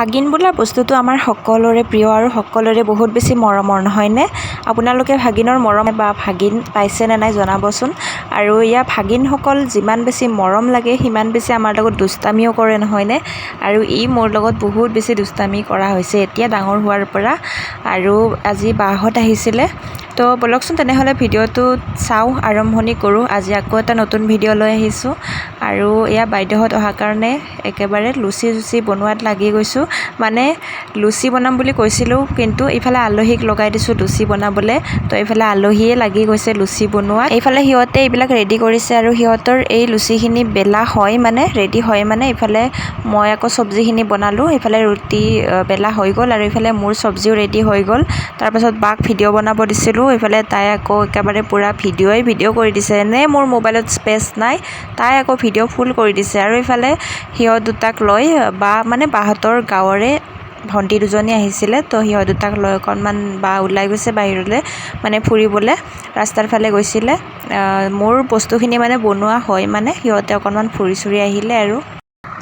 ভাগিন বোলা বস্তুটো আমাৰ সকলোৰে প্ৰিয় আৰু সকলোৰে বহুত বেছি মৰমৰ নহয়নে? আপোনালোকে ভাগিনৰ মৰম বা ভাগিন পাইছে নে নাই জনাবচোন। আৰু ইয়াৰ ভাগিনসকল যিমান বেছি মৰম লাগে সিমান বেছি আমাৰ লগত দুষ্টামিও কৰে নহয়নে? আৰু ই মোৰ লগত বহুত বেছি দুষ্টামি কৰা হৈছে এতিয়া ডাঙৰ হোৱাৰ পৰা। আৰু আজি বাহঁত আহিছিলে, তো বলকচোন তেনেহ'লে ভিডিঅ'টো চাওঁ, আৰম্ভণি কৰোঁ। আজি আকৌ এটা নতুন ভিডিঅ' লৈ আহিছোঁ আৰু এয়া বাইদেউহঁত অহাৰ কাৰণে একেবাৰে লুচি বনোৱাত লাগি গৈছোঁ। মানে লুচি বনাম বুলি কৈছিলোঁ, কিন্তু ইফালে আলহীক লগাই দিছোঁ লুচি বনাবলৈ, তো এইফালে আলহীয়ে লাগি গৈছে লুচি বনোৱাত। এইফালে সিহঁতে এইবিলাক ৰেডি কৰিছে আৰু সিহঁতৰ এই লুচিখিনি বেলা হয় মানে ৰেডি হয় মানে ইফালে মই আকৌ চব্জিখিনি বনালোঁ, ইফালে ৰুটি বেলা হৈ গ'ল আৰু ইফালে মোৰ চব্জিও ৰেডি হৈ গ'ল। তাৰপাছত বাক ভিডিঅ' বনাব দিছিলোঁ, ইফালে তাই আকৌ একেবাৰে পূৰা ভিডিঅ' কৰি দিছে। এনে মোৰ মোবাইলত স্পেচ নাই, তাই আকৌ ভিডিঅ' ফুল কৰি দিছে। আৰু ইফালে সিহঁত দুটাক লৈ বাহঁতৰ গাঁৱৰে ভণ্টি দুজনী আহিছিলে, তো সিহঁত দুটাক লৈ অকণমান বা ওলাই গৈছে বাহিৰলৈ মানে ফুৰিবলৈ, ৰাস্তাৰ ফালে গৈছিলে। মোৰ বস্তুখিনি মানে বনোৱা হয় মানে সিহঁতে অকণমান ফুৰি চুৰি আহিলে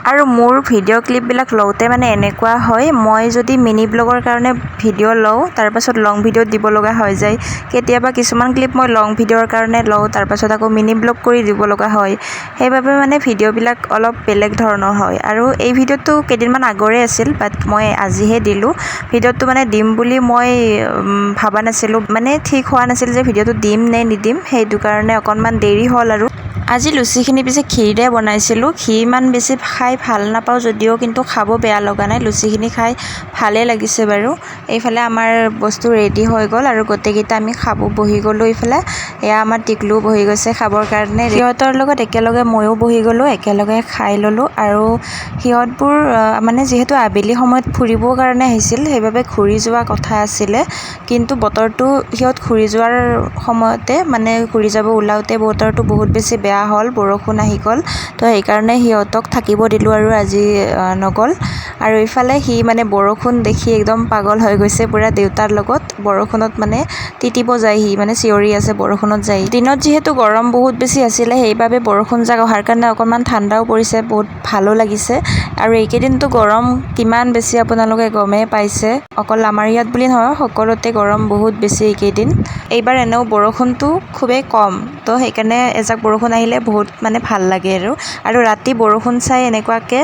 আৰু মোৰ ভিডিঅ' ক্লিপবিলাক লওঁতে মানে এনেকুৱা হয়, মই যদি মিনি ব্লগৰ কাৰণে ভিডিঅ' লওঁ তাৰপাছত লং ভিডিঅ'ত দিব লগা হৈ যায়। কেতিয়াবা কিছুমান ক্লিপ মই লং ভিডিঅ'ৰ কাৰণে লওঁ, তাৰপাছত আকৌ মিনি ব্লগ কৰি দিব লগা হয়। সেইবাবে মানে ভিডিঅ'বিলাক অলপ বেলেগ ধৰণৰ হয়। আৰু এই ভিডিঅ'টো কেইদিনমান আগৰে আছিল, বাট মই আজিহে দিলোঁ। ভিডিঅ'টো মানে দিম বুলি মই ভাবা নাছিলোঁ, মানে ঠিক হোৱা নাছিল যে ভিডিঅ'টো দিম নে নিদিম, সেইটো কাৰণে অকণমান দেৰি হ'ল। আৰু আজি লুচিখিনি পিছে ঘিৰে বনাইছিলোঁ। ঘি ইমান বেছি খাই ভাল নাপাওঁ যদিও কিন্তু খাব বেয়া লগা নাই, লুচিখিনি খাই ভালেই লাগিছে বাৰু। এইফালে আমাৰ বস্তু ৰেডি হৈ গ'ল আৰু গোটেইকেইটা আমি খাব বহি গ'লোঁ। এইফালে এয়া আমাৰ টিকলু বহি গৈছে খাবৰ কাৰণে, সিহঁতৰ লগত একেলগে ময়ো বহি গ'লোঁ, একেলগে খাই ল'লোঁ। আৰু সিহঁতবোৰ মানে যিহেতু আবেলি সময়ত ফুৰিবৰ কাৰণে আহিছিল, সেইবাবে ঘূৰি যোৱা কথা আছিলে, কিন্তু বতৰটো সিহঁত ঘূৰি যোৱাৰ সময়তে মানে ঘূৰি যাব ওলাওঁতে বতৰটো বহুত বেছি বেয়া হ'ল, বৰষুণ আহি গ'ল, তো সেইকাৰণে সিহঁতক থাকিব দিলোঁ আৰু আজি নগ'ল। আৰু ইফালে সি মানে বৰষুণ দেখি একদম পাগল হৈ গৈছে পূৰা দেউতাৰ লগত, বৰষুণত মানে তিতিব যায়, সি মানে চিঞৰি আছে বৰষুণত যায়। দিনত যিহেতু গৰম বহুত বেছি আছিলে, সেইবাবে বৰষুণ জাক অহাৰ কাৰণে অকণমান ঠাণ্ডাও পৰিছে, বহুত ভালো লাগিছে। আৰু এইকেইদিনতো গৰম কিমান বেছি আপোনালোকে গমেই পাইছে, অকল আমাৰ ইয়াত বুলি নহয় সকলোতে গৰম বহুত বেছি এইকেইদিন। এইবাৰ এনেও বৰষুণটো খুবেই কম, তো সেইকাৰণে এজাক বৰষুণ আহিলে বহুত মানে ভাল লাগে। আৰু ৰাতি বৰষুণ চাই এনেকুৱাকৈ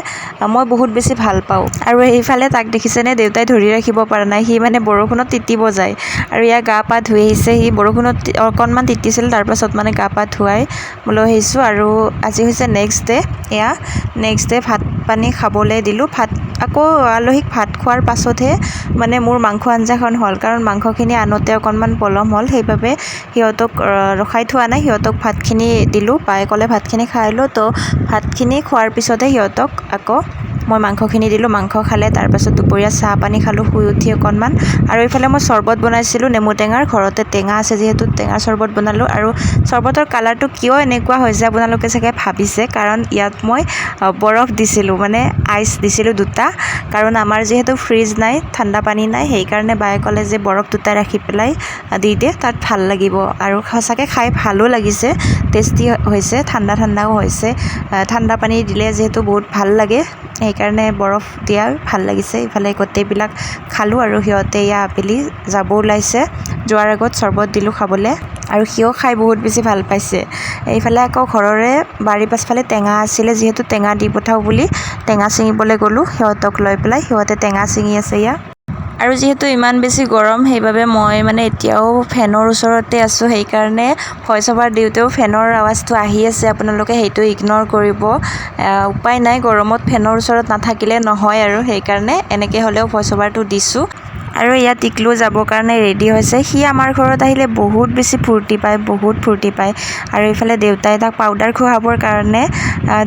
মই বহুত বেছি ভাল পাওঁ। আৰু সেইফালে তাক দেখিছেনে, দেউতাই ধৰি ৰাখিব পৰা নাই, সি মানে বৰষুণত তিতিব যায়। আৰু ইয়াৰ গা পা ধুই আহিছে, সি বৰষুণত অকণমান তিতিছিল, তাৰপাছত মানে গা পা ধুৱাই লৈ আহিছোঁ। আৰু আজি হৈছে নেক্সট ডে', এয়া নেক্সট ডে' ভাত পানী খাবলৈ দিলোঁ। আকৌ আলহীক ভাত খোৱাৰ পাছতহে মানে মোৰ মাংস আঞ্জাখন হ'ল, কাৰণ মাংসখিনি আনোতে অকণমান পলম হ'ল, সেইবাবে সিহঁতক ৰখাই থোৱা নাই, সিহঁতক ভাতখিনি দিলোঁ। বায়ে ক'লে ভাতখিনি খাই লওঁ, তো ভাতখিনি খোৱাৰ পিছতহে সিহঁতক আকৌ মই মাংসখিনি দিলোঁ, মাংস খালে। তাৰপাছত দুপৰীয়া চাহ পানী খালোঁ শুই উঠি অকণমান। আৰু এইফালে মই চৰ্বত বনাইছিলোঁ নেমু টেঙাৰ, ঘৰতে টেঙা আছে যিহেতু টেঙাৰ চৰ্বত বনালোঁ। আৰু চৰ্বতৰ কালাৰটো কিয় এনেকুৱা হৈছে আপোনালোকে চাগে ভাবিছে, কাৰণ ইয়াত মই বৰফ দিছিলোঁ, মানে আইচ দিছিলোঁ 2টা, কাৰণ আমাৰ যিহেতু ফ্ৰিজ নাই, ঠাণ্ডা পানী নাই, সেইকাৰণে বায়ে ক'লে যে বৰফ 2টা ৰাখি পেলাই দি দে, তাত ভাল লাগিব। আৰু সঁচাকৈ খাই ভালো লাগিছে, টেষ্টি হৈছে, ঠাণ্ডাও হৈছে। ঠাণ্ডা পানী দিলে যিহেতু বহুত ভাল লাগে, সেইকাৰণে বৰফ দিয়া ভাল লাগিছে। ইফালে গোটেইবিলাক খালোঁ আৰু সিহঁতে এয়া আবেলি যাব ওলাইছে, যোৱাৰ আগত চৰ্বত দিলোঁ খাবলৈ, আৰু সিও খাই বহুত বেছি ভাল পাইছে। এইফালে আকৌ ঘৰৰে বাৰীৰ পাছফালে টেঙা আছিলে, যিহেতু টেঙা দি পঠাওঁ বুলি টেঙা ছিঙিবলৈ গ'লোঁ সিহঁতক লৈ পেলাই, সিহঁতে টেঙা ছিঙি আছে এয়া। আৰু যিহেতু ইমান বেছি গৰম, সেইবাবে মই মানে এতিয়াও ফেনৰ ওচৰতে আছোঁ, সেইকাৰণে ভইচ অভাৰ দিওঁতেও ফেনৰ আৱাজটো আহি আছে, আপোনালোকে সেইটো ইগন'ৰ কৰিব। উপায় নাই, গৰমত ফেনৰ ওচৰত নাথাকিলে নহয়, আৰু সেইকাৰণে এনেকৈ হ'লেও ভইচ অভাৰটো দিছোঁ। আৰু ইয়াত টিকলু যাবৰ কাৰণে ৰেডি হৈছে, সি আমাৰ ঘৰত আহিলে বহুত বেছি ফূৰ্তি পায়। আৰু এইফালে দেউতাই তাক পাউডাৰ খুৱাবৰ কাৰণে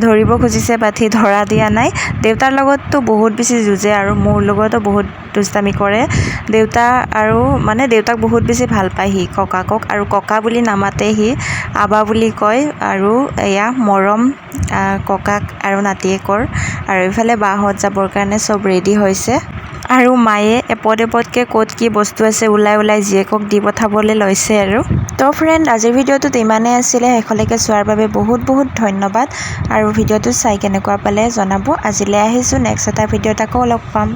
ধৰিব খুজিছে, বাট সি ধৰা দিয়া নাই। দেউতাৰ লগততো বহুত বেছি যুঁজে আৰু মোৰ লগতো বহুত দুষ্টামি কৰে। দেউতাক বহুত বেছি ভাল পায় সি, ককাকক, আৰু ককা বুলি নামাতে সি, আবা বুলি কয়। আৰু এয়া মৰম ককাক আৰু নাতিয়েকৰ। আৰু এইফালে বাহঁত যাবৰ কাৰণে চব ৰেডি হৈছে, আৰু মায়ে এপদকৈ ক'ত কি বস্তু আছে ওলাই জীয়েকক দি পঠাবলৈ লৈছে আৰু। তো ফ্ৰেণ্ড, আজিৰ ভিডিঅ'টোত ইমানেই আছিলে, শেষলৈকে চোৱাৰ বাবে বহুত ধন্যবাদ। আৰু ভিডিঅ'টো চাই কেনেকুৱা পালে জনাব। আজিলৈ আহিছোঁ, নেক্সট এটা ভিডিঅ'ত আকৌ লগ পাম।